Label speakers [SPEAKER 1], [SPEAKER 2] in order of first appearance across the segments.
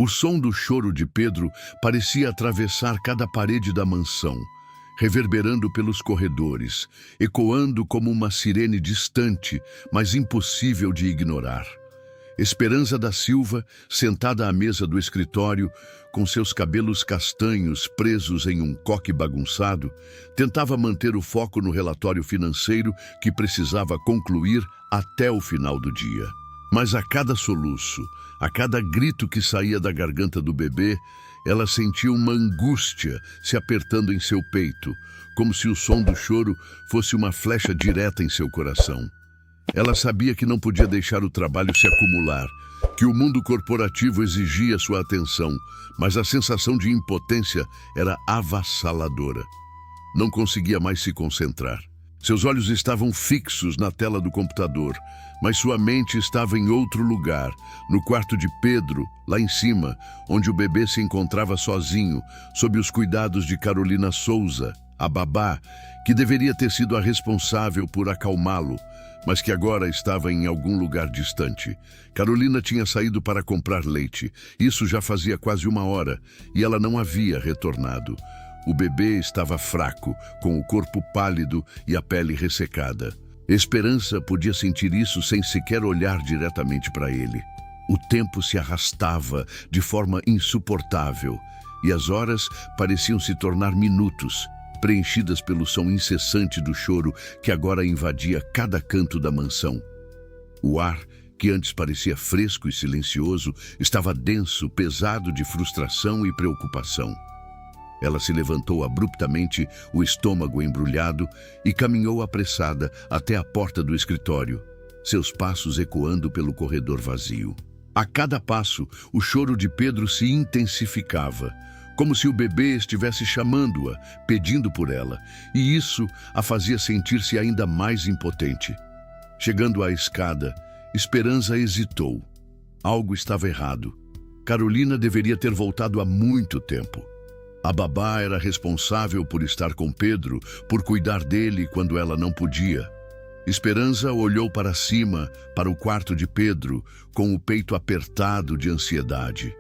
[SPEAKER 1] O som do choro de Pedro parecia atravessar cada parede da mansão, reverberando pelos corredores, ecoando como uma sirene distante, mas impossível de ignorar. Esperança da Silva, sentada à mesa do escritório, com seus cabelos castanhos presos em um coque bagunçado, tentava manter o foco no relatório financeiro que precisava concluir até o final do dia. Mas a cada soluço, a cada grito que saía da garganta do bebê, ela sentia uma angústia se apertando em seu peito, como se o som do choro fosse uma flecha direta em seu coração. Ela sabia que não podia deixar o trabalho se acumular, que o mundo corporativo exigia sua atenção, mas a sensação de impotência era avassaladora. Não conseguia mais se concentrar. Seus olhos estavam fixos na tela do computador, mas sua mente estava em outro lugar, no quarto de Pedro, lá em cima, onde o bebê se encontrava sozinho, sob os cuidados de Carolina Souza, a babá, que deveria ter sido a responsável por acalmá-lo, mas que agora estava em algum lugar distante. Carolina tinha saído para comprar leite. Isso já fazia quase 1 hora, e ela não havia retornado. O bebê estava fraco, com o corpo pálido e a pele ressecada. Esperança podia sentir isso sem sequer olhar diretamente para ele. O tempo se arrastava de forma insuportável, e as horas pareciam se tornar minutos, preenchidas pelo som incessante do choro que agora invadia cada canto da mansão. O ar, que antes parecia fresco e silencioso, estava denso, pesado de frustração e preocupação. Ela se levantou abruptamente, o estômago embrulhado, e caminhou apressada até a porta do escritório, seus passos ecoando pelo corredor vazio. A cada passo, o choro de Pedro se intensificava, como se o bebê estivesse chamando-a, pedindo por ela, e isso a fazia sentir-se ainda mais impotente. Chegando à escada, Esperança hesitou. Algo estava errado. Carolina deveria ter voltado há muito tempo. A babá era responsável por estar com Pedro, por cuidar dele quando ela não podia. Esperança olhou para cima, para o quarto de Pedro, com o peito apertado de ansiedade.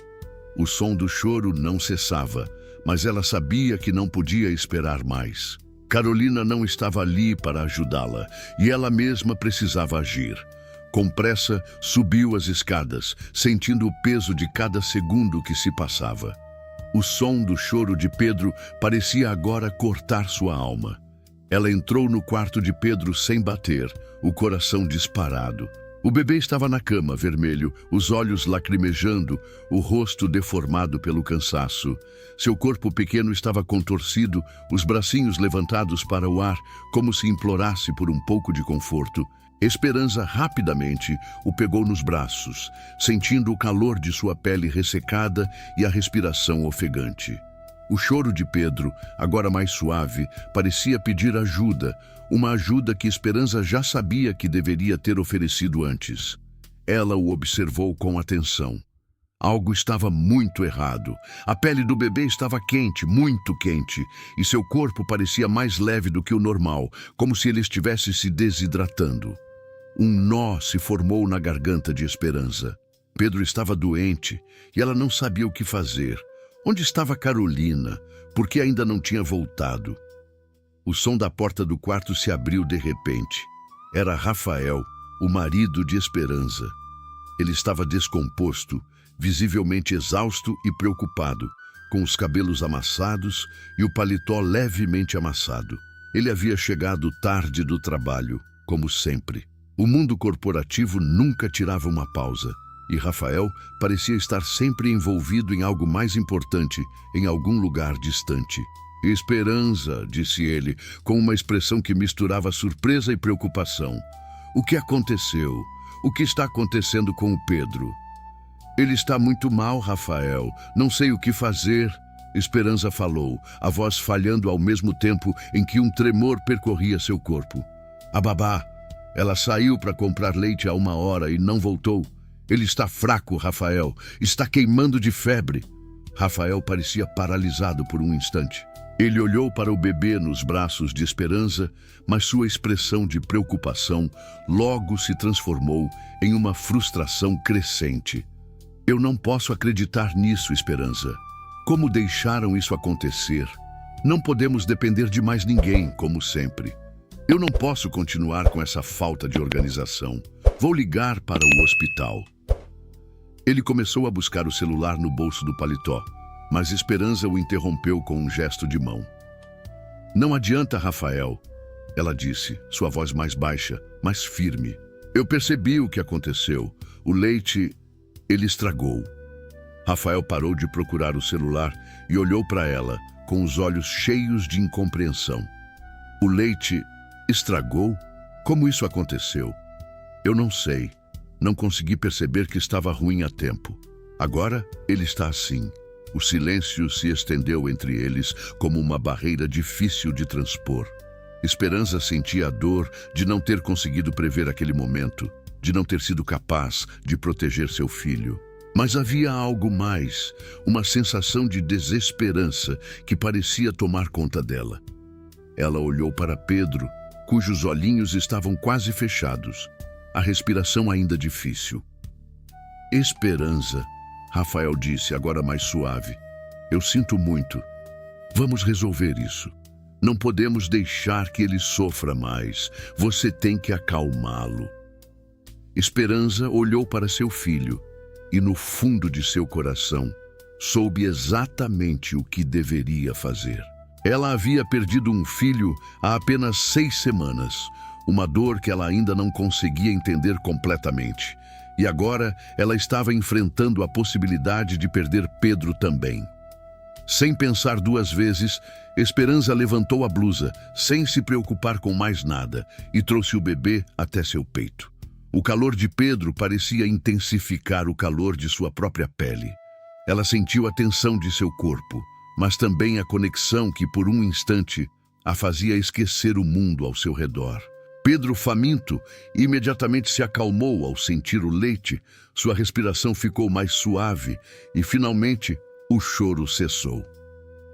[SPEAKER 1] O som do choro não cessava, mas ela sabia que não podia esperar mais. Carolina não estava ali para ajudá-la, e ela mesma precisava agir. Com pressa, subiu as escadas, sentindo o peso de cada segundo que se passava. O som do choro de Pedro parecia agora cortar sua alma. Ela entrou no quarto de Pedro sem bater, o coração disparado. O bebê estava na cama, vermelho, os olhos lacrimejando, o rosto deformado pelo cansaço. Seu corpo pequeno estava contorcido, os bracinhos levantados para o ar, como se implorasse por um pouco de conforto. Esperança rapidamente o pegou nos braços, sentindo o calor de sua pele ressecada e a respiração ofegante. O choro de Pedro, agora mais suave, parecia pedir ajuda, uma ajuda que Esperança já sabia que deveria ter oferecido antes. Ela o observou com atenção. Algo estava muito errado. A pele do bebê estava quente, muito quente, e seu corpo parecia mais leve do que o normal, como se ele estivesse se desidratando. Um nó se formou na garganta de Esperança. Pedro estava doente e ela não sabia o que fazer. Onde estava Carolina? Por que ainda não tinha voltado? O som da porta do quarto se abriu de repente. Era Rafael, o marido de Esperança. Ele estava descomposto, visivelmente exausto e preocupado, com os cabelos amassados e o paletó levemente amassado. Ele havia chegado tarde do trabalho, como sempre. O mundo corporativo nunca tirava uma pausa, e Rafael parecia estar sempre envolvido em algo mais importante, em algum lugar distante. Esperança, disse ele, com uma expressão que misturava surpresa e preocupação. O que aconteceu? O que está acontecendo com o Pedro? Ele está muito mal, Rafael. Não sei o que fazer. Esperança falou, a voz falhando ao mesmo tempo em que um tremor percorria seu corpo. A babá. Ela saiu para comprar leite há 1 hora e não voltou. Ele está fraco, Rafael. Está queimando de febre. Rafael parecia paralisado por um instante. Ele olhou para o bebê nos braços de Esperança, mas sua expressão de preocupação logo se transformou em uma frustração crescente. Eu não posso acreditar nisso, Esperança. Como deixaram isso acontecer? Não podemos depender de mais ninguém, como sempre. Eu não posso continuar com essa falta de organização. Vou ligar para o hospital. Ele começou a buscar o celular no bolso do paletó, mas Esperança o interrompeu com um gesto de mão. Não adianta, Rafael, ela disse, sua voz mais baixa, mais firme. Eu percebi o que aconteceu. O leite, ele estragou. Rafael parou de procurar o celular e olhou para ela, com os olhos cheios de incompreensão. O leite estragou? Como isso aconteceu? Eu não sei. Não consegui perceber que estava ruim a tempo. Agora ele está assim. O silêncio se estendeu entre eles como uma barreira difícil de transpor. Esperança sentia a dor de não ter conseguido prever aquele momento, de não ter sido capaz de proteger seu filho. Mas havia algo mais, uma sensação de desesperança que parecia tomar conta dela. Ela olhou para Pedro, cujos olhinhos estavam quase fechados, a respiração ainda difícil. Esperança, Rafael disse, agora mais suave. Eu sinto muito. Vamos resolver isso. Não podemos deixar que ele sofra mais. Você tem que acalmá-lo. Esperança olhou para seu filho e, no fundo de seu coração, soube exatamente o que deveria fazer. Ela havia perdido um filho há apenas 6 semanas, uma dor que ela ainda não conseguia entender completamente. E agora ela estava enfrentando a possibilidade de perder Pedro também. Sem pensar 2 vezes, Esperança levantou a blusa, sem se preocupar com mais nada, e trouxe o bebê até seu peito. O calor de Pedro parecia intensificar o calor de sua própria pele. Ela sentiu a tensão de seu corpo, mas também a conexão que, por um instante, a fazia esquecer o mundo ao seu redor. Pedro, faminto, imediatamente se acalmou ao sentir o leite, sua respiração ficou mais suave e, finalmente, o choro cessou.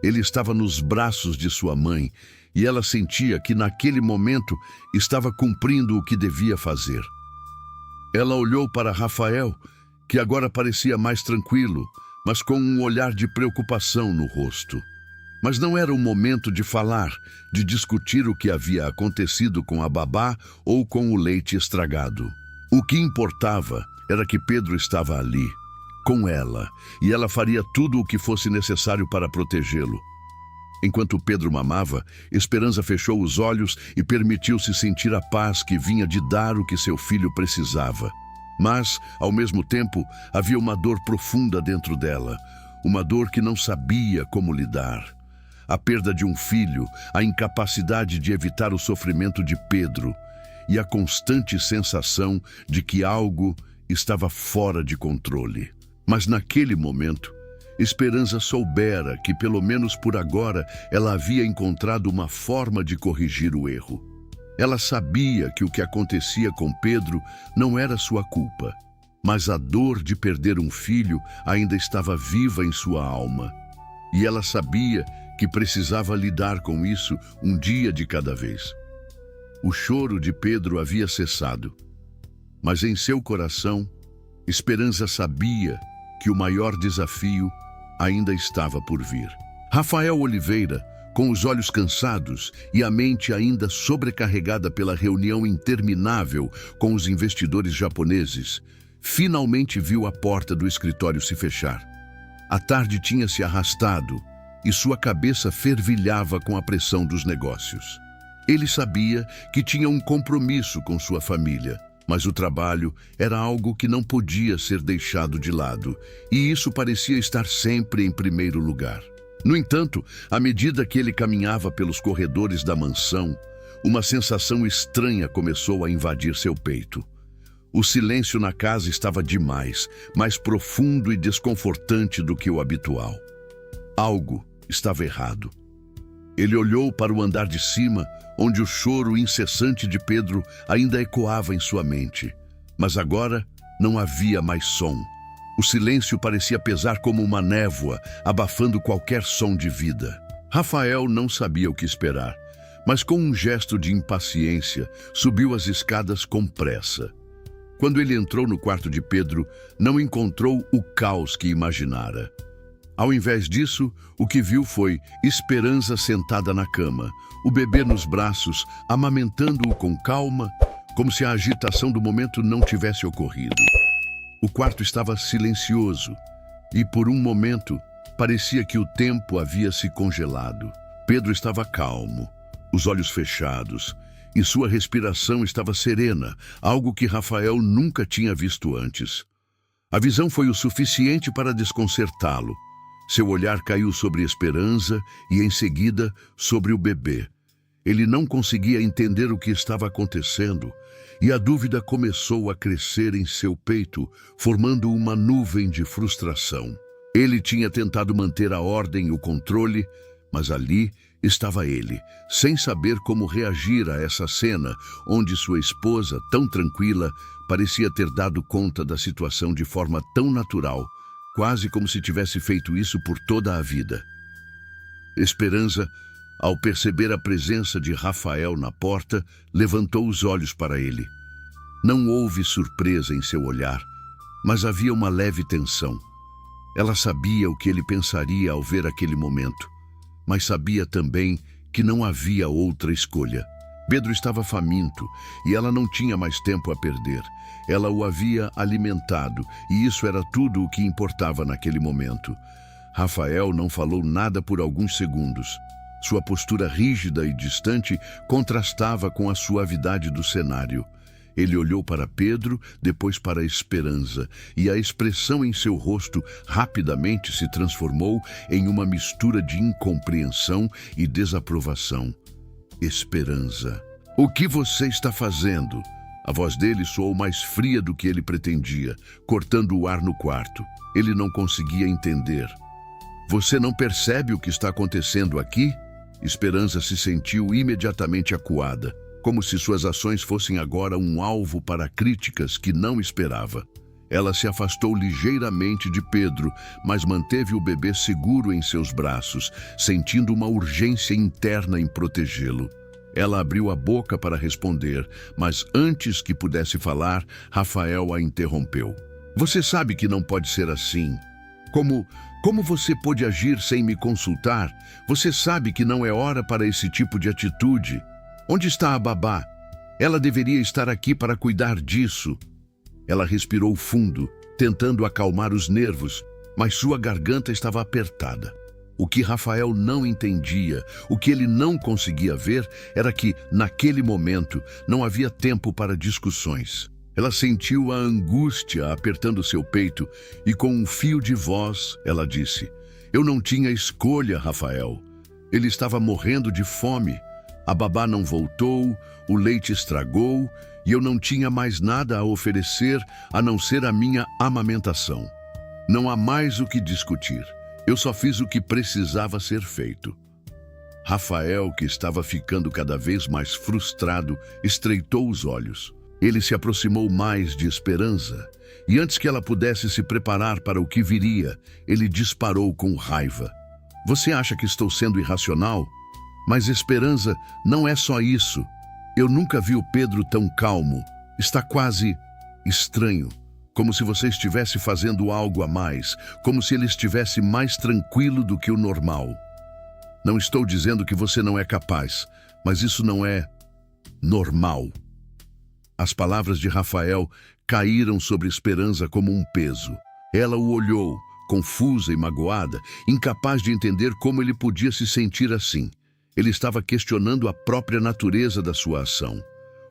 [SPEAKER 1] Ele estava nos braços de sua mãe e ela sentia que, naquele momento, estava cumprindo o que devia fazer. Ela olhou para Rafael, que agora parecia mais tranquilo, mas com um olhar de preocupação no rosto. Mas não era o momento de falar, de discutir o que havia acontecido com a babá ou com o leite estragado. O que importava era que Pedro estava ali, com ela, e ela faria tudo o que fosse necessário para protegê-lo. Enquanto Pedro mamava, Esperança fechou os olhos e permitiu-se sentir a paz que vinha de dar o que seu filho precisava. Mas, ao mesmo tempo, havia uma dor profunda dentro dela, uma dor que não sabia como lidar. A perda de um filho, a incapacidade de evitar o sofrimento de Pedro e a constante sensação de que algo estava fora de controle. Mas naquele momento, Esperança soubera que, pelo menos por agora, ela havia encontrado uma forma de corrigir o erro. Ela sabia que o que acontecia com Pedro não era sua culpa, mas a dor de perder um filho ainda estava viva em sua alma. E ela sabia que precisava lidar com isso um dia de cada vez. O choro de Pedro havia cessado, mas em seu coração, Esperança sabia que o maior desafio ainda estava por vir. Rafael Oliveira, com os olhos cansados e a mente ainda sobrecarregada pela reunião interminável com os investidores japoneses, finalmente viu a porta do escritório se fechar. A tarde tinha se arrastado e sua cabeça fervilhava com a pressão dos negócios. Ele sabia que tinha um compromisso com sua família, mas o trabalho era algo que não podia ser deixado de lado, e isso parecia estar sempre em primeiro lugar. No entanto, à medida que ele caminhava pelos corredores da mansão, uma sensação estranha começou a invadir seu peito. O silêncio na casa estava demais, mais profundo e desconfortante do que o habitual. Algo estava errado. Ele olhou para o andar de cima, onde o choro incessante de Pedro ainda ecoava em sua mente. Mas agora não havia mais som. O silêncio parecia pesar como uma névoa, abafando qualquer som de vida. Rafael não sabia o que esperar, mas com um gesto de impaciência, subiu as escadas com pressa. Quando ele entrou no quarto de Pedro, não encontrou o caos que imaginara. Ao invés disso, o que viu foi Esperança sentada na cama, o bebê nos braços, amamentando-o com calma, como se a agitação do momento não tivesse ocorrido. O quarto estava silencioso e, por um momento, parecia que o tempo havia se congelado. Pedro estava calmo, os olhos fechados, e sua respiração estava serena, algo que Rafael nunca tinha visto antes. A visão foi o suficiente para desconcertá-lo. Seu olhar caiu sobre Esperança e, em seguida, sobre o bebê. Ele não conseguia entender o que estava acontecendo, e a dúvida começou a crescer em seu peito, formando uma nuvem de frustração. Ele tinha tentado manter a ordem e o controle, mas ali estava ele, sem saber como reagir a essa cena, onde sua esposa, tão tranquila, parecia ter dado conta da situação de forma tão natural, quase como se tivesse feito isso por toda a vida. Esperança, ao perceber a presença de Rafael na porta, levantou os olhos para ele. Não houve surpresa em seu olhar, mas havia uma leve tensão. Ela sabia o que ele pensaria ao ver aquele momento, mas sabia também que não havia outra escolha. Pedro estava faminto e ela não tinha mais tempo a perder. Ela o havia alimentado e isso era tudo o que importava naquele momento. Rafael não falou nada por alguns segundos. Sua postura rígida e distante contrastava com a suavidade do cenário. Ele olhou para Pedro, depois para Esperança, e a expressão em seu rosto rapidamente se transformou em uma mistura de incompreensão e desaprovação. Esperança. O que você está fazendo? A voz dele soou mais fria do que ele pretendia, cortando o ar no quarto. Ele não conseguia entender. Você não percebe o que está acontecendo aqui? Esperança se sentiu imediatamente acuada, como se suas ações fossem agora um alvo para críticas que não esperava. Ela se afastou ligeiramente de Pedro, mas manteve o bebê seguro em seus braços, sentindo uma urgência interna em protegê-lo. Ela abriu a boca para responder, mas antes que pudesse falar, Rafael a interrompeu. Você sabe que não pode ser assim. Como você pôde agir sem me consultar? Você sabe que não é hora para esse tipo de atitude. Onde está a babá? Ela deveria estar aqui para cuidar disso. Ela respirou fundo, tentando acalmar os nervos, mas sua garganta estava apertada. O que Rafael não entendia, o que ele não conseguia ver, era que, naquele momento, não havia tempo para discussões. Ela sentiu a angústia apertando seu peito e, com um fio de voz, ela disse: Eu não tinha escolha, Rafael. Ele estava morrendo de fome. A babá não voltou, o leite estragou e eu não tinha mais nada a oferecer a não ser a minha amamentação. Não há mais o que discutir. Eu só fiz o que precisava ser feito. Rafael, que estava ficando cada vez mais frustrado, estreitou os olhos. Ele se aproximou mais de Esperança e, antes que ela pudesse se preparar para o que viria, ele disparou com raiva. Você acha que estou sendo irracional? Mas Esperança, não é só isso. Eu nunca vi o Pedro tão calmo. Está quase estranho. Como se você estivesse fazendo algo a mais. Como se ele estivesse mais tranquilo do que o normal. Não estou dizendo que você não é capaz, mas isso não é normal. As palavras de Rafael caíram sobre Esperança como um peso. Ela o olhou, confusa e magoada, incapaz de entender como ele podia se sentir assim. Ele estava questionando a própria natureza da sua ação,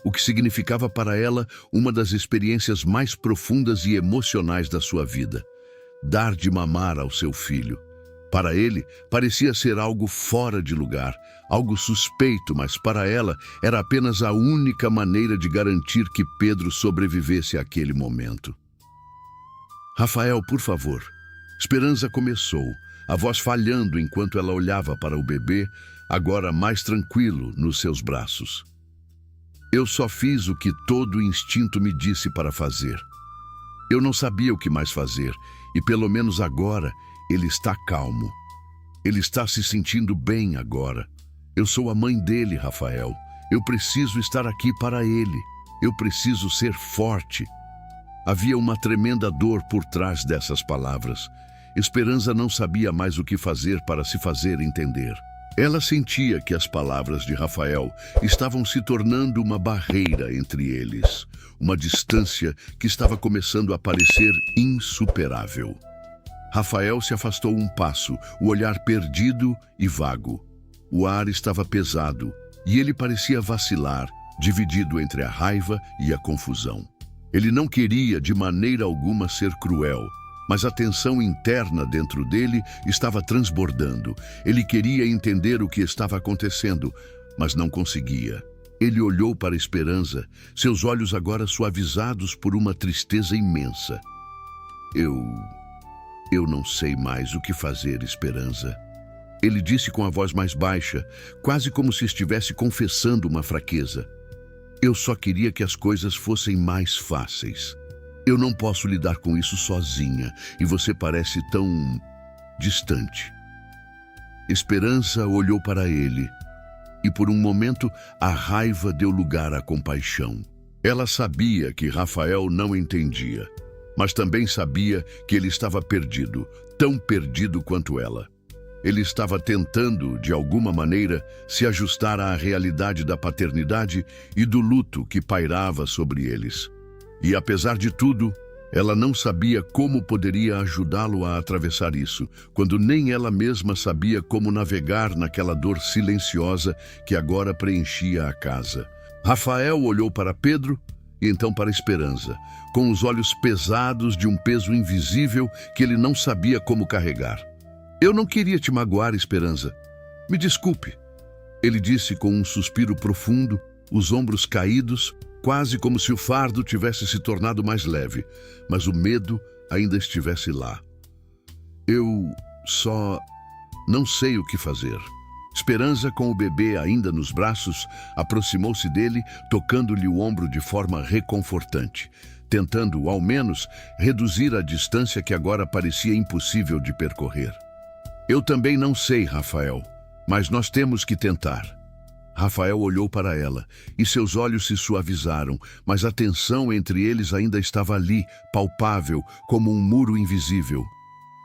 [SPEAKER 1] o que significava para ela uma das experiências mais profundas e emocionais da sua vida. Dar de mamar ao seu filho. Para ele, parecia ser algo fora de lugar, algo suspeito, mas para ela era apenas a única maneira de garantir que Pedro sobrevivesse àquele momento. Rafael, por favor. Esperança começou, a voz falhando enquanto ela olhava para o bebê, agora mais tranquilo nos seus braços. Eu só fiz o que todo instinto me disse para fazer. Eu não sabia o que mais fazer, e pelo menos agora ele está calmo. Ele está se sentindo bem agora. Eu sou a mãe dele, Rafael. Eu preciso estar aqui para ele. Eu preciso ser forte. Havia uma tremenda dor por trás dessas palavras. Esperança não sabia mais o que fazer para se fazer entender. Ela sentia que as palavras de Rafael estavam se tornando uma barreira entre eles, uma distância que estava começando a parecer insuperável. Rafael se afastou um passo, o olhar perdido e vago. O ar estava pesado e ele parecia vacilar, dividido entre a raiva e a confusão. Ele não queria de maneira alguma ser cruel, mas a tensão interna dentro dele estava transbordando. Ele queria entender o que estava acontecendo, mas não conseguia. Ele olhou para Esperança, seus olhos agora suavizados por uma tristeza imensa. Eu não sei mais o que fazer, Esperança. Ele disse com a voz mais baixa, quase como se estivesse confessando uma fraqueza. Eu só queria que as coisas fossem mais fáceis. Eu não posso lidar com isso sozinha, e você parece tão distante. Esperança olhou para ele, e por um momento a raiva deu lugar à compaixão. Ela sabia que Rafael não entendia, mas também sabia que ele estava perdido, tão perdido quanto ela. Ele estava tentando, de alguma maneira, se ajustar à realidade da paternidade e do luto que pairava sobre eles. E, apesar de tudo, ela não sabia como poderia ajudá-lo a atravessar isso, quando nem ela mesma sabia como navegar naquela dor silenciosa que agora preenchia a casa. Rafael olhou para Pedro e então para Esperança, com os olhos pesados de um peso invisível que ele não sabia como carregar. Eu não queria te magoar, Esperança. Me desculpe. Ele disse com um suspiro profundo, os ombros caídos, quase como se o fardo tivesse se tornado mais leve, mas o medo ainda estivesse lá. Eu só não sei o que fazer. Esperança, com o bebê ainda nos braços, aproximou-se dele, tocando-lhe o ombro de forma reconfortante, tentando, ao menos, reduzir a distância que agora parecia impossível de percorrer. Eu também não sei, Rafael, mas nós temos que tentar. Rafael olhou para ela e seus olhos se suavizaram, mas a tensão entre eles ainda estava ali, palpável, como um muro invisível.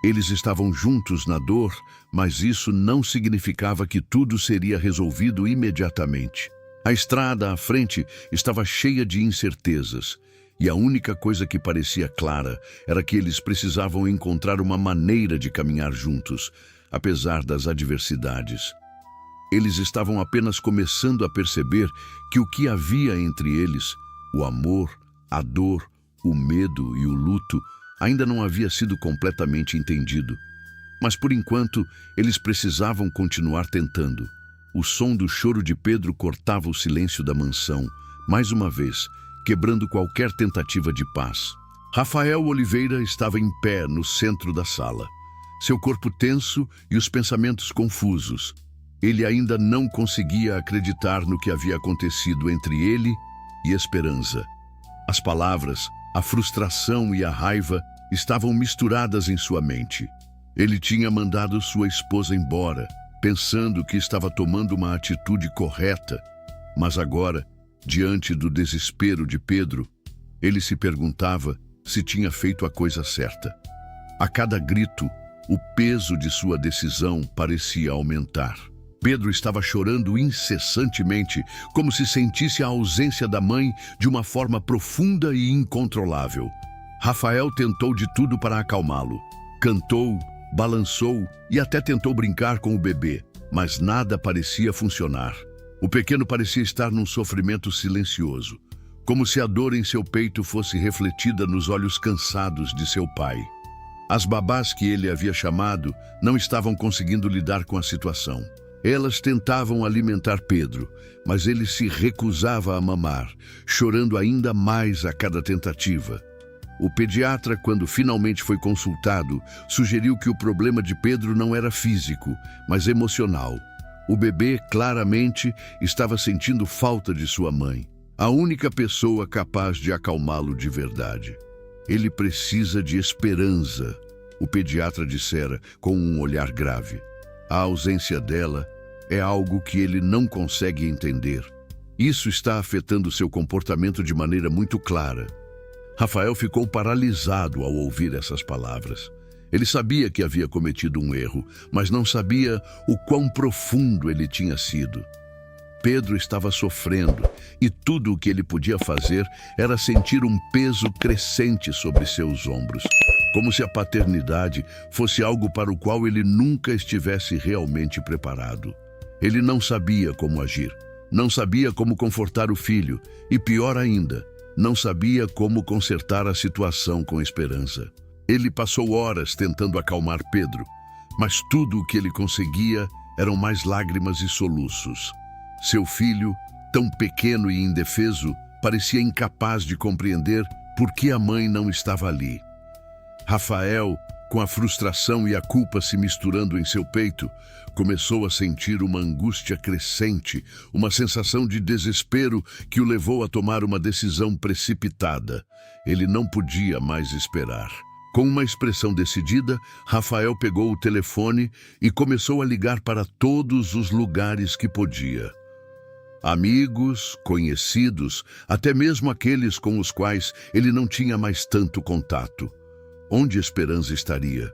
[SPEAKER 1] Eles estavam juntos na dor, mas isso não significava que tudo seria resolvido imediatamente. A estrada à frente estava cheia de incertezas, e a única coisa que parecia clara era que eles precisavam encontrar uma maneira de caminhar juntos, apesar das adversidades. Eles estavam apenas começando a perceber que o que havia entre eles, o amor, a dor, o medo e o luto, ainda não havia sido completamente entendido. Mas por enquanto, eles precisavam continuar tentando. O som do choro de Pedro cortava o silêncio da mansão, mais uma vez, quebrando qualquer tentativa de paz. Rafael Oliveira estava em pé no centro da sala, seu corpo tenso e os pensamentos confusos. Ele ainda não conseguia acreditar no que havia acontecido entre ele e Esperança. As palavras, a frustração e a raiva estavam misturadas em sua mente. Ele tinha mandado sua esposa embora, pensando que estava tomando uma atitude correta, mas agora, diante do desespero de Pedro, ele se perguntava se tinha feito a coisa certa. A cada grito, o peso de sua decisão parecia aumentar. Pedro estava chorando incessantemente, como se sentisse a ausência da mãe de uma forma profunda e incontrolável. Rafael tentou de tudo para acalmá-lo. Cantou, balançou e até tentou brincar com o bebê, mas nada parecia funcionar. O pequeno parecia estar num sofrimento silencioso, como se a dor em seu peito fosse refletida nos olhos cansados de seu pai. As babás que ele havia chamado não estavam conseguindo lidar com a situação. Elas tentavam alimentar Pedro, mas ele se recusava a mamar, chorando ainda mais a cada tentativa. O pediatra, quando finalmente foi consultado, sugeriu que o problema de Pedro não era físico, mas emocional. O bebê, claramente, estava sentindo falta de sua mãe, a única pessoa capaz de acalmá-lo de verdade. Ele precisa de esperança, o pediatra dissera com um olhar grave. A ausência dela é algo que ele não consegue entender. Isso está afetando seu comportamento de maneira muito clara. Rafael ficou paralisado ao ouvir essas palavras. Ele sabia que havia cometido um erro, mas não sabia o quão profundo ele tinha sido. Pedro estava sofrendo e tudo o que ele podia fazer era sentir um peso crescente sobre seus ombros, como se a paternidade fosse algo para o qual ele nunca estivesse realmente preparado. Ele não sabia como agir, não sabia como confortar o filho e, pior ainda, não sabia como consertar a situação com esperança. Ele passou horas tentando acalmar Pedro, mas tudo o que ele conseguia eram mais lágrimas e soluços. Seu filho, tão pequeno e indefeso, parecia incapaz de compreender por que a mãe não estava ali. Rafael, com a frustração e a culpa se misturando em seu peito, começou a sentir uma angústia crescente, uma sensação de desespero que o levou a tomar uma decisão precipitada. Ele não podia mais esperar. Com uma expressão decidida, Rafael pegou o telefone e começou a ligar para todos os lugares que podia. Amigos, conhecidos, até mesmo aqueles com os quais ele não tinha mais tanto contato. Onde Esperança estaria?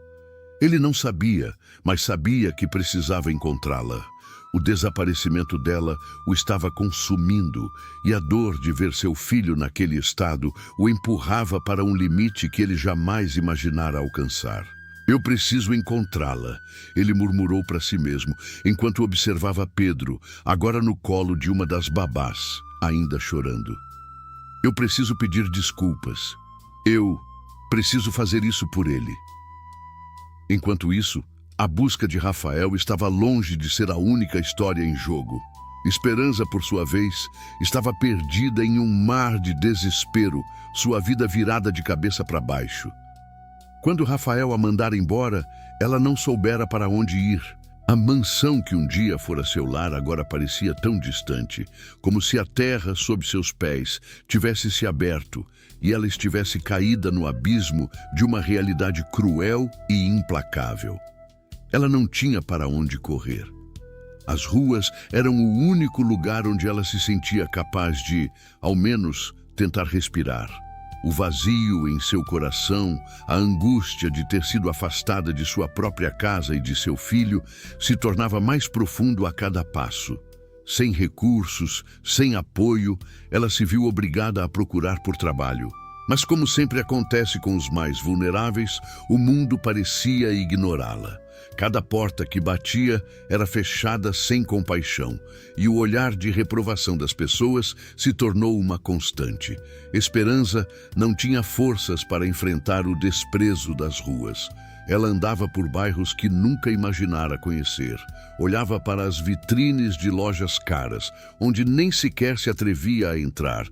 [SPEAKER 1] Ele não sabia, mas sabia que precisava encontrá-la. O desaparecimento dela o estava consumindo e a dor de ver seu filho naquele estado o empurrava para um limite que ele jamais imaginara alcançar. Eu preciso encontrá-la, ele murmurou para si mesmo, enquanto observava Pedro, agora no colo de uma das babás, ainda chorando. Eu preciso pedir desculpas. Eu preciso fazer isso por ele. Enquanto isso, a busca de Rafael estava longe de ser a única história em jogo. Esperança, por sua vez, estava perdida em um mar de desespero, sua vida virada de cabeça para baixo. Quando Rafael a mandara embora, ela não soubera para onde ir. A mansão que um dia fora seu lar agora parecia tão distante, como se a terra sob seus pés tivesse se aberto e ela estivesse caída no abismo de uma realidade cruel e implacável. Ela não tinha para onde correr. As ruas eram o único lugar onde ela se sentia capaz de, ao menos, tentar respirar. O vazio em seu coração, a angústia de ter sido afastada de sua própria casa e de seu filho, se tornava mais profundo a cada passo. Sem recursos, sem apoio, ela se viu obrigada a procurar por trabalho. Mas como sempre acontece com os mais vulneráveis, o mundo parecia ignorá-la. Cada porta que batia era fechada sem compaixão, e o olhar de reprovação das pessoas se tornou uma constante. Esperança não tinha forças para enfrentar o desprezo das ruas. Ela andava por bairros que nunca imaginara conhecer. Olhava para as vitrines de lojas caras, onde nem sequer se atrevia a entrar,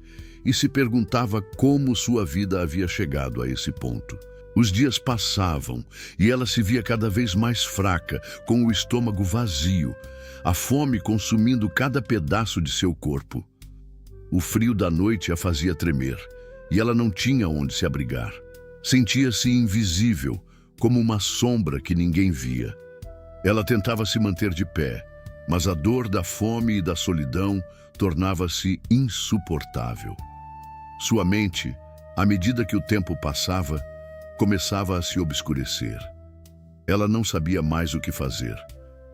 [SPEAKER 1] e se perguntava como sua vida havia chegado a esse ponto. Os dias passavam e ela se via cada vez mais fraca, com o estômago vazio, a fome consumindo cada pedaço de seu corpo. O frio da noite a fazia tremer e ela não tinha onde se abrigar. Sentia-se invisível, como uma sombra que ninguém via. Ela tentava se manter de pé, mas a dor da fome e da solidão tornava-se insuportável. Sua mente, à medida que o tempo passava, começava a se obscurecer. Ela não sabia mais o que fazer,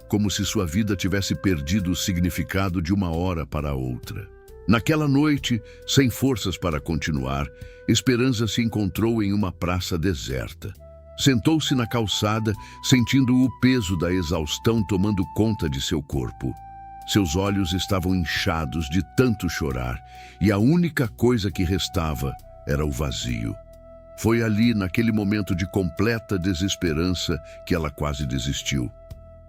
[SPEAKER 1] como se sua vida tivesse perdido o significado de uma hora para outra. Naquela noite, sem forças para continuar, Esperança se encontrou em uma praça deserta. Sentou-se na calçada, sentindo o peso da exaustão tomando conta de seu corpo. Seus olhos estavam inchados de tanto chorar, e a única coisa que restava era o vazio. Foi ali, naquele momento de completa desesperança, que ela quase desistiu.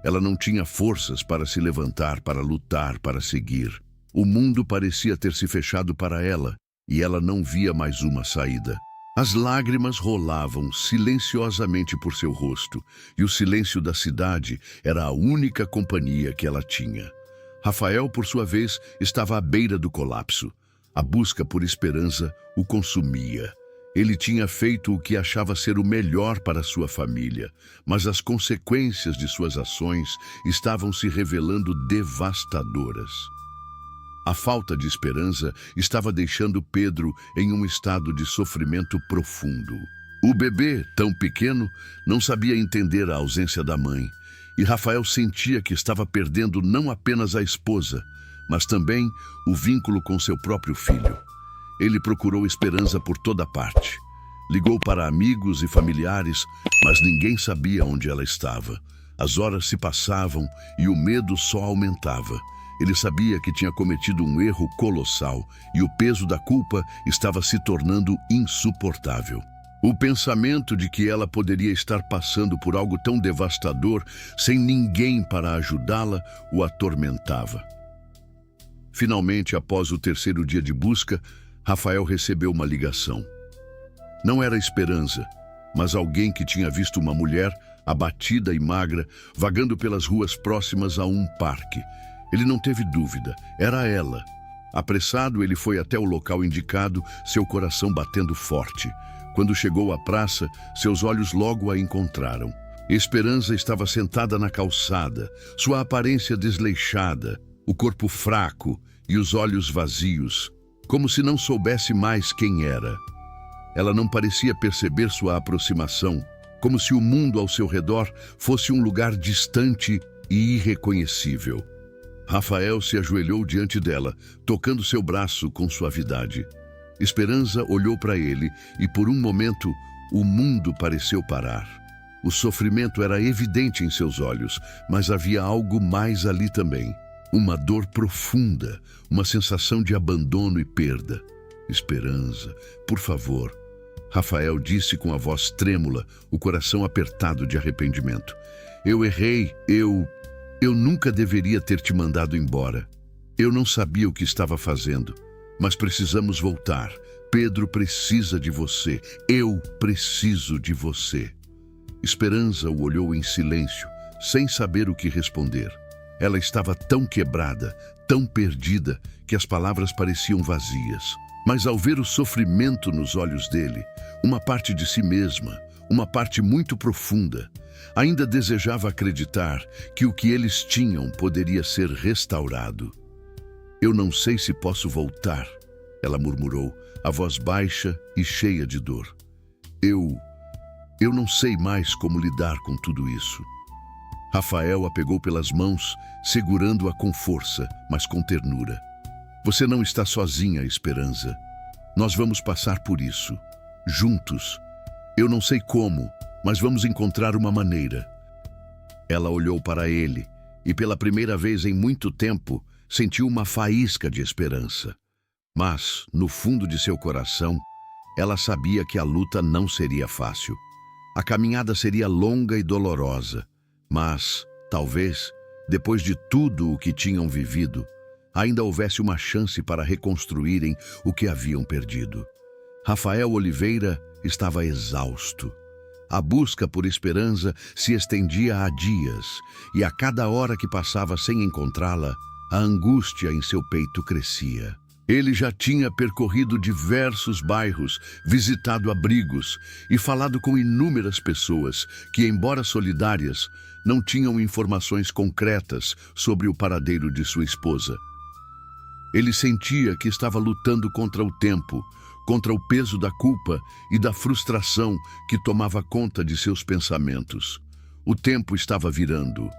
[SPEAKER 1] Ela não tinha forças para se levantar, para lutar, para seguir. O mundo parecia ter se fechado para ela, e ela não via mais uma saída. As lágrimas rolavam silenciosamente por seu rosto, e o silêncio da cidade era a única companhia que ela tinha. Rafael, por sua vez, estava à beira do colapso. A busca por esperança o consumia. Ele tinha feito o que achava ser o melhor para sua família, mas as consequências de suas ações estavam se revelando devastadoras. A falta de esperança estava deixando Pedro em um estado de sofrimento profundo. O bebê, tão pequeno, não sabia entender a ausência da mãe, e Rafael sentia que estava perdendo não apenas a esposa, mas também o vínculo com seu próprio filho. Ele procurou esperança por toda parte. Ligou para amigos e familiares, mas ninguém sabia onde ela estava. As horas se passavam e o medo só aumentava. Ele sabia que tinha cometido um erro colossal e o peso da culpa estava se tornando insuportável. O pensamento de que ela poderia estar passando por algo tão devastador sem ninguém para ajudá-la o atormentava. Finalmente, após o terceiro dia de busca, Rafael recebeu uma ligação. Não era Esperança, mas alguém que tinha visto uma mulher, abatida e magra, vagando pelas ruas próximas a um parque. Ele não teve dúvida, era ela. Apressado, ele foi até o local indicado, seu coração batendo forte. Quando chegou à praça, seus olhos logo a encontraram. Esperança estava sentada na calçada, sua aparência desleixada, o corpo fraco e os olhos vazios, como se não soubesse mais quem era. Ela não parecia perceber sua aproximação, como se o mundo ao seu redor fosse um lugar distante e irreconhecível. Rafael se ajoelhou diante dela, tocando seu braço com suavidade. Esperança olhou para ele e, por um momento, o mundo pareceu parar. O sofrimento era evidente em seus olhos, mas havia algo mais ali também. Uma dor profunda, uma sensação de abandono e perda. Esperança, por favor. Rafael disse com a voz trêmula, o coração apertado de arrependimento. Eu errei, eu nunca deveria ter te mandado embora. Eu não sabia o que estava fazendo, mas precisamos voltar. Pedro precisa de você. Eu preciso de você. Esperança o olhou em silêncio, sem saber o que responder. Ela estava tão quebrada, tão perdida, que as palavras pareciam vazias. Mas ao ver o sofrimento nos olhos dele, uma parte de si mesma, uma parte muito profunda, ainda desejava acreditar que o que eles tinham poderia ser restaurado. Eu não sei se posso voltar, ela murmurou, a voz baixa e cheia de dor. Eu não sei mais como lidar com tudo isso. Rafael a pegou pelas mãos, segurando-a com força, mas com ternura. Você não está sozinha, Esperança. Nós vamos passar por isso, juntos. Eu não sei como, mas vamos encontrar uma maneira. Ela olhou para ele e, pela primeira vez em muito tempo, sentiu uma faísca de esperança. Mas, no fundo de seu coração, ela sabia que a luta não seria fácil. A caminhada seria longa e dolorosa, mas, talvez, depois de tudo o que tinham vivido, ainda houvesse uma chance para reconstruírem o que haviam perdido. Rafael Oliveira estava exausto. A busca por esperança se estendia há dias, e a cada hora que passava sem encontrá-la, a angústia em seu peito crescia. Ele já tinha percorrido diversos bairros, visitado abrigos e falado com inúmeras pessoas que, embora solidárias, não tinham informações concretas sobre o paradeiro de sua esposa. Ele sentia que estava lutando contra o tempo, contra o peso da culpa e da frustração que tomava conta de seus pensamentos. O tempo estava virando.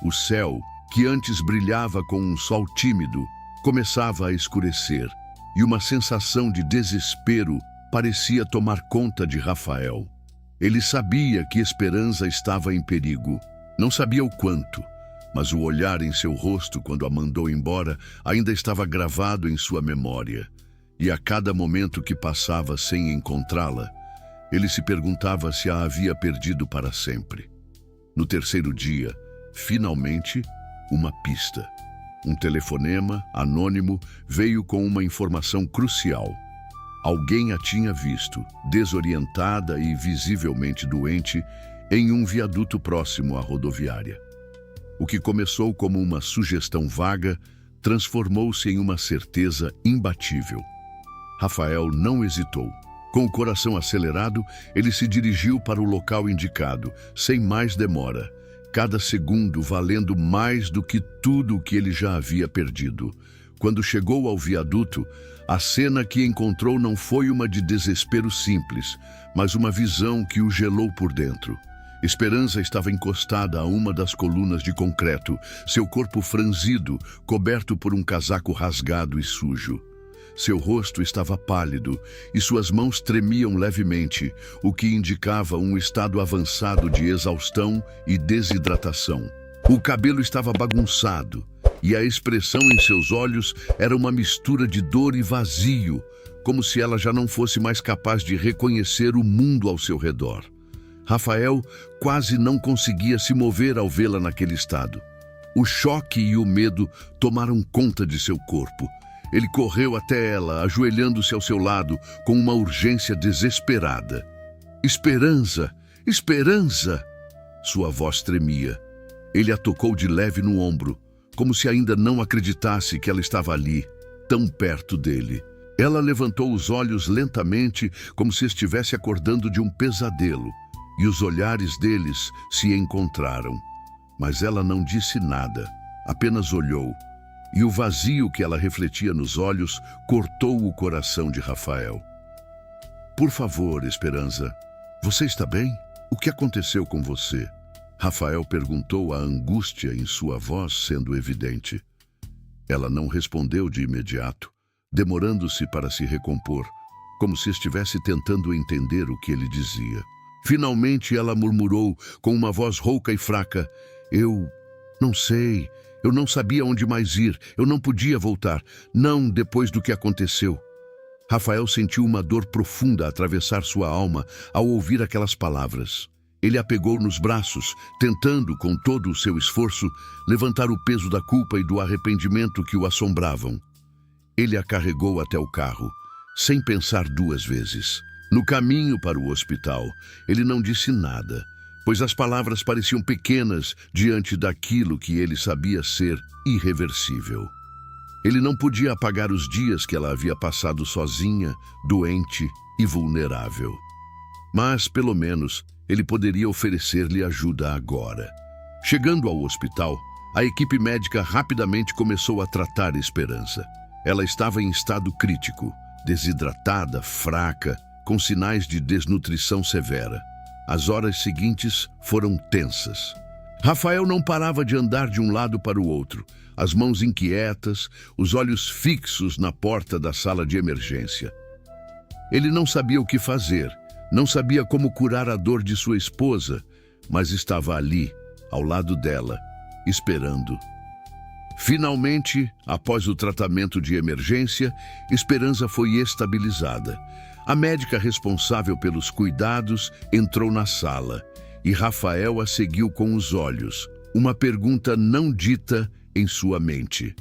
[SPEAKER 1] O céu, que antes brilhava com um sol tímido, começava a escurecer, e uma sensação de desespero parecia tomar conta de Rafael. Ele sabia que Esperança estava em perigo. Não sabia o quanto, mas o olhar em seu rosto quando a mandou embora ainda estava gravado em sua memória. E a cada momento que passava sem encontrá-la, ele se perguntava se a havia perdido para sempre. No terceiro dia, finalmente, uma pista. Um telefonema anônimo veio com uma informação crucial. Alguém a tinha visto, desorientada e visivelmente doente, em um viaduto próximo à rodoviária. O que começou como uma sugestão vaga transformou-se em uma certeza imbatível. Rafael não hesitou. Com o coração acelerado, ele se dirigiu para o local indicado, sem mais demora, cada segundo valendo mais do que tudo o que ele já havia perdido. Quando chegou ao viaduto, a cena que encontrou não foi uma de desespero simples, mas uma visão que o gelou por dentro. Esperança estava encostada a uma das colunas de concreto, seu corpo franzido, coberto por um casaco rasgado e sujo. Seu rosto estava pálido e suas mãos tremiam levemente, o que indicava um estado avançado de exaustão e desidratação. O cabelo estava bagunçado e a expressão em seus olhos era uma mistura de dor e vazio, como se ela já não fosse mais capaz de reconhecer o mundo ao seu redor. Rafael quase não conseguia se mover ao vê-la naquele estado. O choque e o medo tomaram conta de seu corpo. Ele correu até ela, ajoelhando-se ao seu lado, com uma urgência desesperada. Esperança! Esperança! Sua voz tremia. Ele a tocou de leve no ombro, como se ainda não acreditasse que ela estava ali, tão perto dele. Ela levantou os olhos lentamente, como se estivesse acordando de um pesadelo, e os olhares deles se encontraram. Mas ela não disse nada, apenas olhou, e o vazio que ela refletia nos olhos cortou o coração de Rafael. Por favor, Esperança, você está bem? O que aconteceu com você? Rafael perguntou, a angústia em sua voz sendo evidente. Ela não respondeu de imediato, demorando-se para se recompor, como se estivesse tentando entender o que ele dizia. Finalmente ela murmurou com uma voz rouca e fraca: Eu não sei, eu não sabia onde mais ir, eu não podia voltar, não depois do que aconteceu. Rafael sentiu uma dor profunda atravessar sua alma ao ouvir aquelas palavras. Ele a pegou nos braços, tentando, com todo o seu esforço, levantar o peso da culpa e do arrependimento que o assombravam. Ele a carregou até o carro, sem pensar duas vezes. No caminho para o hospital, ele não disse nada, pois as palavras pareciam pequenas diante daquilo que ele sabia ser irreversível. Ele não podia apagar os dias que ela havia passado sozinha, doente e vulnerável. Mas, pelo menos, ele poderia oferecer-lhe ajuda agora. Chegando ao hospital, a equipe médica rapidamente começou a tratar Esperança. Ela estava em estado crítico, desidratada, fraca, com sinais de desnutrição severa. As horas seguintes foram tensas. Rafael não parava de andar de um lado para o outro, as mãos inquietas, os olhos fixos na porta da sala de emergência. Ele não sabia o que fazer, não sabia como curar a dor de sua esposa, mas estava ali, ao lado dela, esperando. Finalmente, após o tratamento de emergência, Esperança foi estabilizada. A médica responsável pelos cuidados entrou na sala e Rafael a seguiu com os olhos, uma pergunta não dita em sua mente.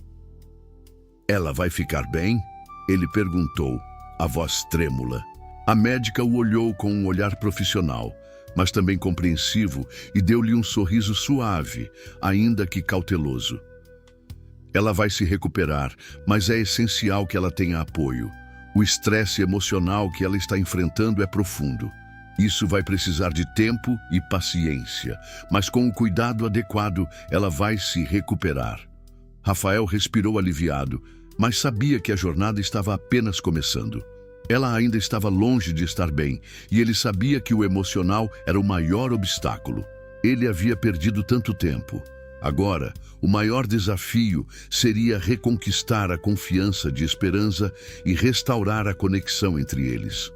[SPEAKER 1] Ela vai ficar bem? Ele perguntou, a voz trêmula. A médica o olhou com um olhar profissional, mas também compreensivo, e deu-lhe um sorriso suave, ainda que cauteloso. Ela vai se recuperar, mas é essencial que ela tenha apoio. O estresse emocional que ela está enfrentando é profundo. Isso vai precisar de tempo e paciência, mas com o cuidado adequado, ela vai se recuperar. Rafael respirou aliviado, mas sabia que a jornada estava apenas começando. Ela ainda estava longe de estar bem, e ele sabia que o emocional era o maior obstáculo. Ele havia perdido tanto tempo. Agora, o maior desafio seria reconquistar a confiança de Esperança e restaurar a conexão entre eles.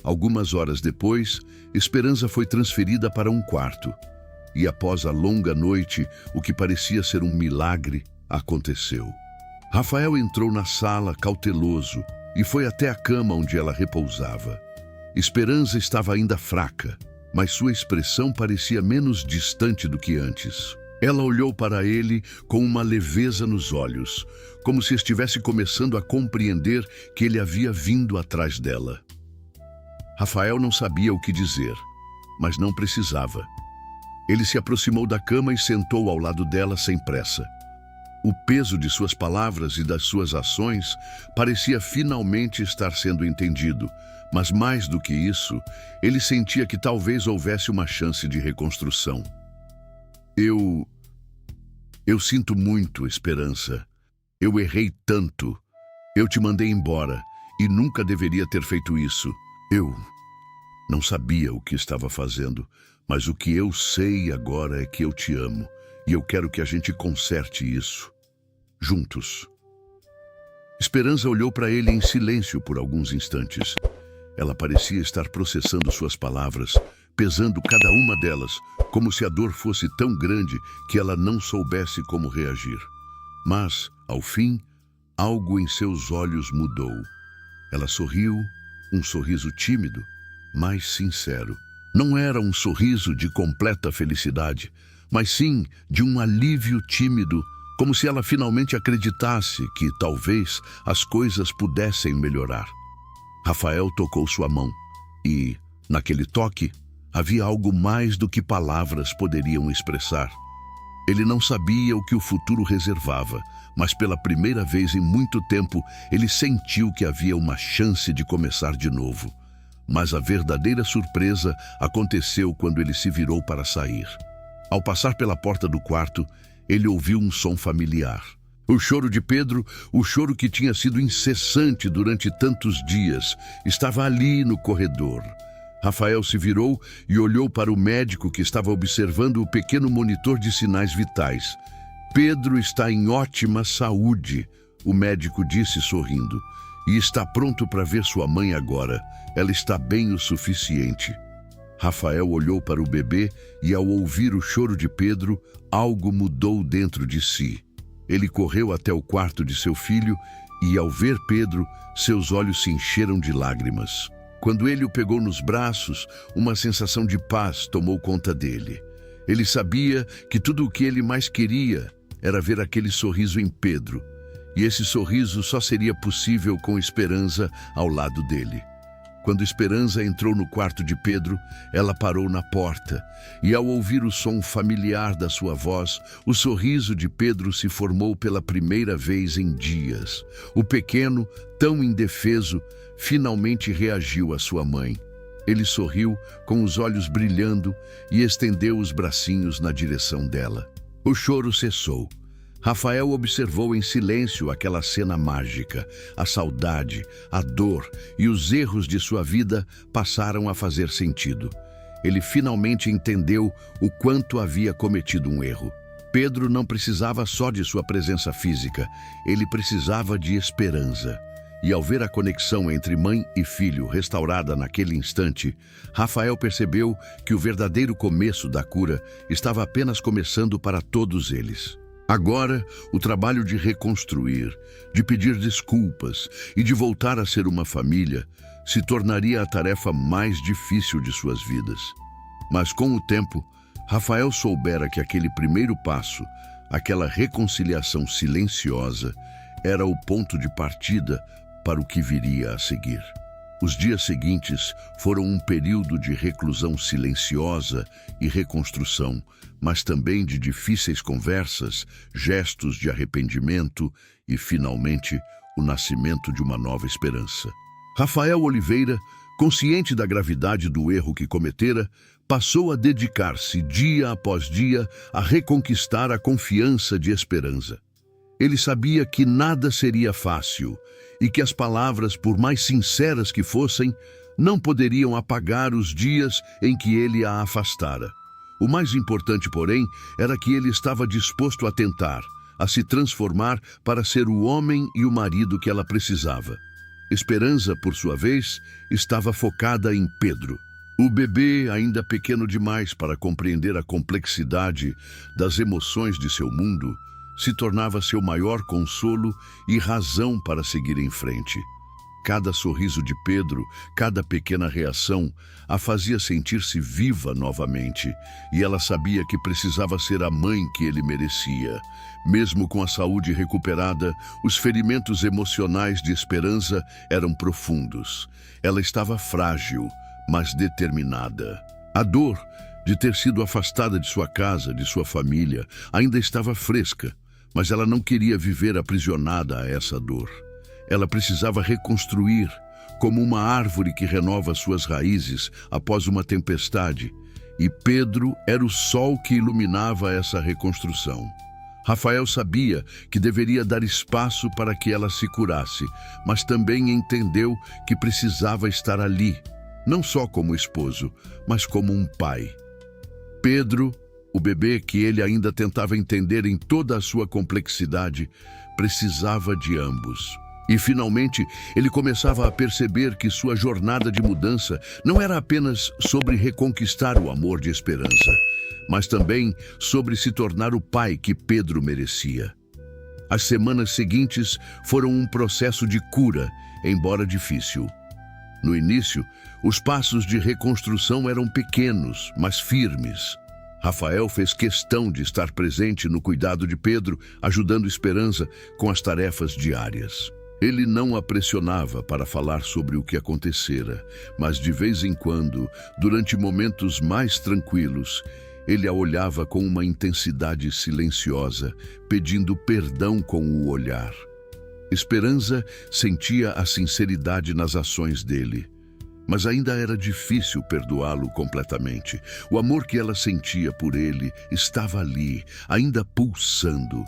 [SPEAKER 1] Algumas horas depois, Esperança foi transferida para um quarto. E após a longa noite, o que parecia ser um milagre aconteceu. Rafael entrou na sala cauteloso e foi até a cama onde ela repousava. Esperança estava ainda fraca, mas sua expressão parecia menos distante do que antes. Ela olhou para ele com uma leveza nos olhos, como se estivesse começando a compreender que ele havia vindo atrás dela. Rafael não sabia o que dizer, mas não precisava. Ele se aproximou da cama e sentou ao lado dela sem pressa. O peso de suas palavras e das suas ações parecia finalmente estar sendo entendido, mas mais do que isso, ele sentia que talvez houvesse uma chance de reconstrução. Eu sinto muito, Esperança. Eu errei tanto. Eu te mandei embora e nunca deveria ter feito isso. Eu não sabia o que estava fazendo, mas o que eu sei agora é que eu te amo e eu quero que a gente conserte isso. Juntos. Esperança olhou para ele em silêncio por alguns instantes. Ela parecia estar processando suas palavras, pesando cada uma delas, como se a dor fosse tão grande que ela não soubesse como reagir. Mas, ao fim, algo em seus olhos mudou. Ela sorriu, um sorriso tímido, mas sincero. Não era um sorriso de completa felicidade, mas sim de um alívio tímido, como se ela finalmente acreditasse que talvez as coisas pudessem melhorar. Rafael tocou sua mão e, naquele toque, havia algo mais do que palavras poderiam expressar. Ele não sabia o que o futuro reservava, mas pela primeira vez em muito tempo ele sentiu que havia uma chance de começar de novo. Mas a verdadeira surpresa aconteceu quando ele se virou para sair. Ao passar pela porta do quarto, ele ouviu um som familiar. O choro de Pedro, o choro que tinha sido incessante durante tantos dias, estava ali no corredor. Rafael se virou e olhou para o médico que estava observando o pequeno monitor de sinais vitais. Pedro está em ótima saúde, o médico disse sorrindo, e está pronto para ver sua mãe agora. Ela está bem o suficiente. Rafael olhou para o bebê e, ao ouvir o choro de Pedro, algo mudou dentro de si. Ele correu até o quarto de seu filho e, ao ver Pedro, seus olhos se encheram de lágrimas. Quando ele o pegou nos braços, uma sensação de paz tomou conta dele. Ele sabia que tudo o que ele mais queria era ver aquele sorriso em Pedro, e esse sorriso só seria possível com Esperança ao lado dele. Quando Esperança entrou no quarto de Pedro, ela parou na porta, e ao ouvir o som familiar da sua voz, o sorriso de Pedro se formou pela primeira vez em dias. O pequeno, tão indefeso, finalmente reagiu à sua mãe. Ele sorriu, com os olhos brilhando, e estendeu os bracinhos na direção dela. O choro cessou. Rafael observou em silêncio aquela cena mágica. A saudade, a dor e os erros de sua vida passaram a fazer sentido. Ele finalmente entendeu o quanto havia cometido um erro. Pedro não precisava só de sua presença física, ele precisava de Esperança. E ao ver a conexão entre mãe e filho restaurada naquele instante, Rafael percebeu que o verdadeiro começo da cura estava apenas começando para todos eles. Agora, o trabalho de reconstruir, de pedir desculpas e de voltar a ser uma família se tornaria a tarefa mais difícil de suas vidas. Mas com o tempo, Rafael soubera que aquele primeiro passo, aquela reconciliação silenciosa, era o ponto de partida para o que viria a seguir. Os dias seguintes foram um período de reclusão silenciosa e reconstrução, mas também de difíceis conversas, gestos de arrependimento e, finalmente, o nascimento de uma nova esperança. Rafael Oliveira, consciente da gravidade do erro que cometera, passou a dedicar-se dia após dia a reconquistar a confiança de Esperança. Ele sabia que nada seria fácil e que as palavras, por mais sinceras que fossem, não poderiam apagar os dias em que ele a afastara. O mais importante, porém, era que ele estava disposto a tentar, a se transformar para ser o homem e o marido que ela precisava. Esperança, por sua vez, estava focada em Pedro. O bebê, ainda pequeno demais para compreender a complexidade das emoções de seu mundo, se tornava seu maior consolo e razão para seguir em frente. Cada sorriso de Pedro, cada pequena reação, a fazia sentir-se viva novamente, e ela sabia que precisava ser a mãe que ele merecia. Mesmo com a saúde recuperada, os ferimentos emocionais de Esperança eram profundos. Ela estava frágil, mas determinada. A dor de ter sido afastada de sua casa, de sua família, ainda estava fresca, mas ela não queria viver aprisionada a essa dor. Ela precisava reconstruir, como uma árvore que renova suas raízes após uma tempestade, e Pedro era o sol que iluminava essa reconstrução. Rafael sabia que deveria dar espaço para que ela se curasse, mas também entendeu que precisava estar ali, não só como esposo, mas como um pai. Pedro, o bebê que ele ainda tentava entender em toda a sua complexidade, precisava de ambos. E, finalmente, ele começava a perceber que sua jornada de mudança não era apenas sobre reconquistar o amor de Esperança, mas também sobre se tornar o pai que Pedro merecia. As semanas seguintes foram um processo de cura, embora difícil. No início, os passos de reconstrução eram pequenos, mas firmes. Rafael fez questão de estar presente no cuidado de Pedro, ajudando Esperança com as tarefas diárias. Ele não a pressionava para falar sobre o que acontecera, mas de vez em quando, durante momentos mais tranquilos, ele a olhava com uma intensidade silenciosa, pedindo perdão com o olhar. Esperança sentia a sinceridade nas ações dele, mas ainda era difícil perdoá-lo completamente. O amor que ela sentia por ele estava ali, ainda pulsando,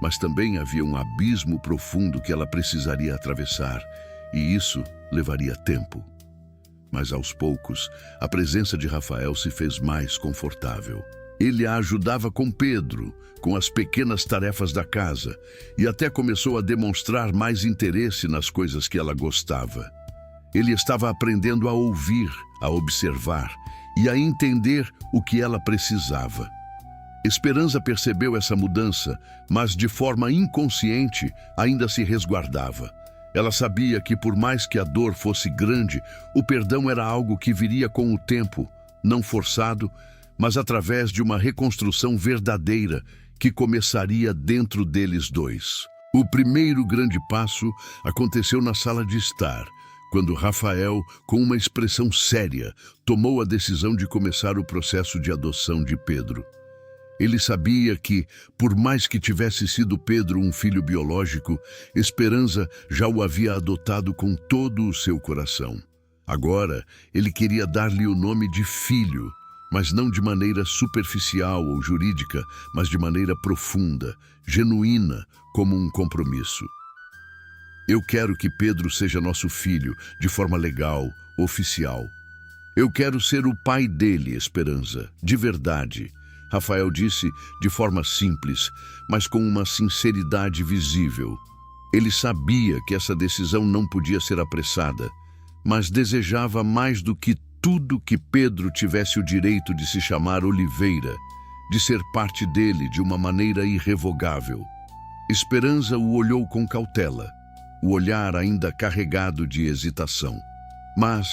[SPEAKER 1] mas também havia um abismo profundo que ela precisaria atravessar, e isso levaria tempo. Mas aos poucos, a presença de Rafael se fez mais confortável. Ele a ajudava com Pedro, com as pequenas tarefas da casa, e até começou a demonstrar mais interesse nas coisas que ela gostava. Ele estava aprendendo a ouvir, a observar e a entender o que ela precisava. Esperança percebeu essa mudança, mas de forma inconsciente ainda se resguardava. Ela sabia que por mais que a dor fosse grande, o perdão era algo que viria com o tempo, não forçado, mas através de uma reconstrução verdadeira que começaria dentro deles dois. O primeiro grande passo aconteceu na sala de estar, quando Rafael, com uma expressão séria, tomou a decisão de começar o processo de adoção de Pedro. Ele sabia que, por mais que tivesse sido Pedro um filho biológico, Esperança já o havia adotado com todo o seu coração. Agora, ele queria dar-lhe o nome de filho, mas não de maneira superficial ou jurídica, mas de maneira profunda, genuína, como um compromisso. Eu quero que Pedro seja nosso filho, de forma legal, oficial. Eu quero ser o pai dele, Esperança, de verdade. Rafael disse de forma simples, mas com uma sinceridade visível. Ele sabia que essa decisão não podia ser apressada, mas desejava mais do que tudo que Pedro tivesse o direito de se chamar Oliveira, de ser parte dele de uma maneira irrevogável. Esperança o olhou com cautela, o olhar ainda carregado de hesitação. Mas,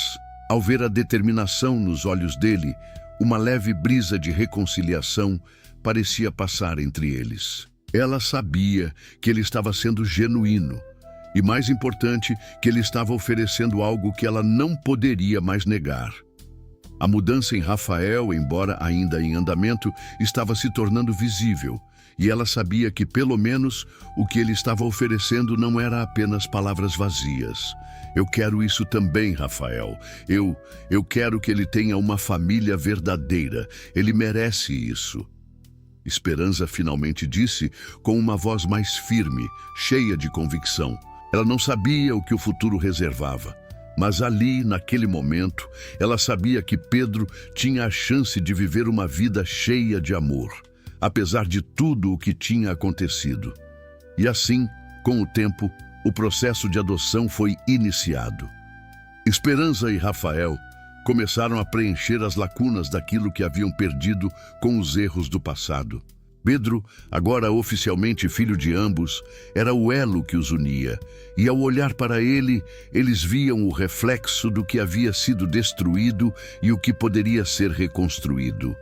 [SPEAKER 1] ao ver a determinação nos olhos dele, uma leve brisa de reconciliação parecia passar entre eles. Ela sabia que ele estava sendo genuíno e, mais importante, que ele estava oferecendo algo que ela não poderia mais negar. A mudança em Rafael, embora ainda em andamento, estava se tornando visível, e ela sabia que, pelo menos, o que ele estava oferecendo não era apenas palavras vazias. Eu quero isso também, Rafael. Eu quero que ele tenha uma família verdadeira. Ele merece isso. Esperança finalmente disse com uma voz mais firme, cheia de convicção. Ela não sabia o que o futuro reservava, mas ali, naquele momento, ela sabia que Pedro tinha a chance de viver uma vida cheia de amor, apesar de tudo o que tinha acontecido. E assim, com o tempo, o processo de adoção foi iniciado. Esperança e Rafael começaram a preencher as lacunas daquilo que haviam perdido com os erros do passado. Pedro, agora oficialmente filho de ambos, era o elo que os unia, e ao olhar para ele, eles viam o reflexo do que havia sido destruído e o que poderia ser reconstruído.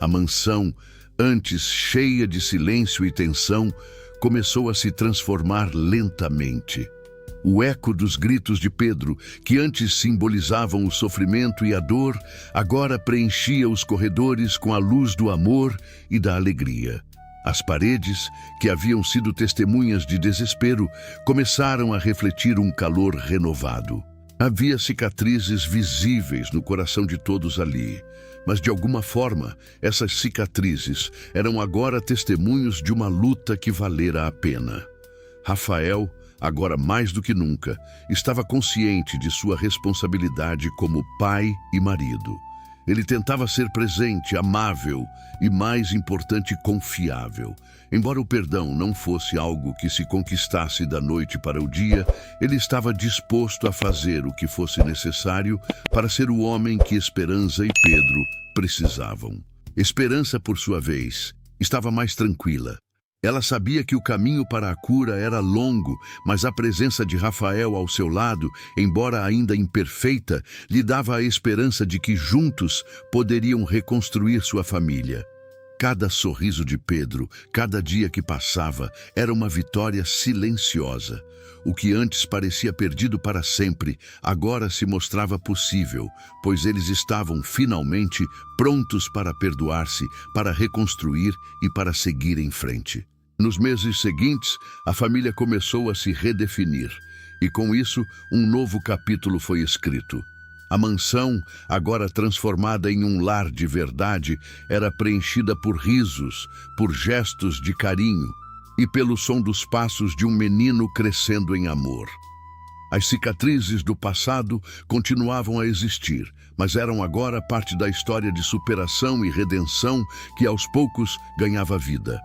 [SPEAKER 1] A mansão, antes cheia de silêncio e tensão, começou a se transformar lentamente. O eco dos gritos de Pedro, que antes simbolizavam o sofrimento e a dor, agora preenchia os corredores com a luz do amor e da alegria. As paredes, que haviam sido testemunhas de desespero, começaram a refletir um calor renovado. Havia cicatrizes visíveis no coração de todos ali, Mas de alguma forma, essas cicatrizes eram agora testemunhos de uma luta que valera a pena. Rafael, agora mais do que nunca, estava consciente de sua responsabilidade como pai e marido. Ele tentava ser presente, amável e, mais importante, confiável. Embora o perdão não fosse algo que se conquistasse da noite para o dia, ele estava disposto a fazer o que fosse necessário para ser o homem que Esperança e Pedro precisavam. Esperança, por sua vez, estava mais tranquila. Ela sabia que o caminho para a cura era longo, mas a presença de Rafael ao seu lado, embora ainda imperfeita, lhe dava a esperança de que juntos poderiam reconstruir sua família. Cada sorriso de Pedro, cada dia que passava, era uma vitória silenciosa. O que antes parecia perdido para sempre, agora se mostrava possível, pois eles estavam finalmente prontos para perdoar-se, para reconstruir e para seguir em frente. Nos meses seguintes, a família começou a se redefinir, e com isso, um novo capítulo foi escrito. A mansão, agora transformada em um lar de verdade, era preenchida por risos, por gestos de carinho e pelo som dos passos de um menino crescendo em amor. As cicatrizes do passado continuavam a existir, mas eram agora parte da história de superação e redenção que aos poucos ganhava vida.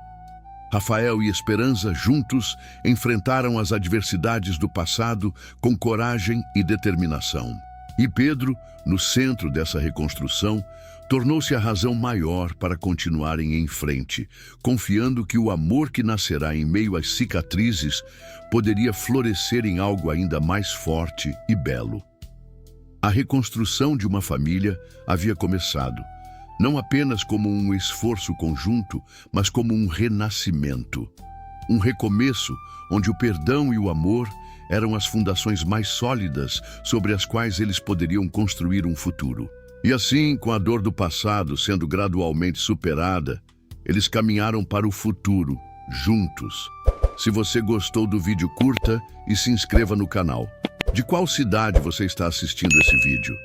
[SPEAKER 1] Rafael e Esperança, juntos, enfrentaram as adversidades do passado com coragem e determinação. E Pedro, no centro dessa reconstrução, tornou-se a razão maior para continuarem em frente, confiando que o amor que nascerá em meio às cicatrizes poderia florescer em algo ainda mais forte e belo. A reconstrução de uma família havia começado, não apenas como um esforço conjunto, mas como um renascimento. Um recomeço onde o perdão e o amor eram as fundações mais sólidas sobre as quais eles poderiam construir um futuro. E assim, com a dor do passado sendo gradualmente superada, eles caminharam para o futuro, juntos. Se você gostou do vídeo, curta e se inscreva no canal. De qual cidade você está assistindo esse vídeo?